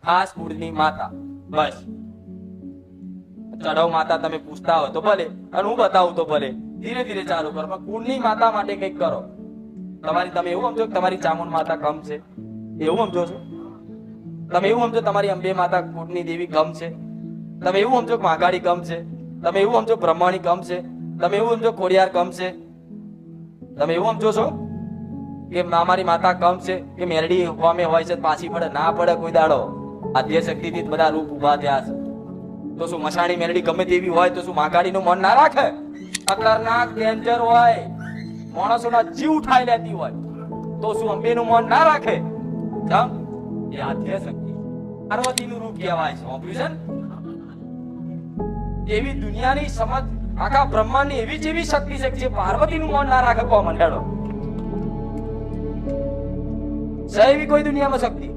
ખાસ કુળની માતા. બસ ચઢવ માતા તમે પૂછતા હોય તો ભલે, અને હું બતાવું તો ભલે. ધીરે ધીરે ચાલુ કરો, પણ કુળની માતા માટે કંઈક કરો. તમે એવું સમજો કે તમારી ચામુંડ માતા કમ છે, એવું સમજો છો? તમે એવું સમજો તમારી અંબે માતા કુળની દેવી કમ છે? તમે એવું સમજો કે મહાકાળી કમ છે? તમે એવું સમજો બ્રહ્માણી કમ છે? તમે એવું સમજો ખોડિયાર કમ છે? તમે એવું સમજો છો કે અમારી માતા કમ છે, કે મેરડી હોમે હોય છે પાછી પડે? ના પડે કોઈ દાડો. આદ્ય શક્તિથી જ બધા રૂપ ઉભા થયા છે. તો શું મસાણી મેરડી ગમે તેવી હોય તો શું મહાકાળીનું મન ના રાખે? ખતરનાક ડેન્જર હોય, માણસોના જીવ ઉઠાઈ લેતી હોય, તો શું અંબેનું મન ના રાખે? જમ એ આદ્ય શક્તિ પાર્વતીનું રૂપ કહેવાય છે. ઓપરેશન એવી દુનિયાની સમજ, આખા બ્રહ્માંડની એવી જેવી શક્તિ છે કે જે પાર્વતીનું મન ના રાખે. કો મંડળો છે એવી કોઈ દુનિયામાં શક્તિ?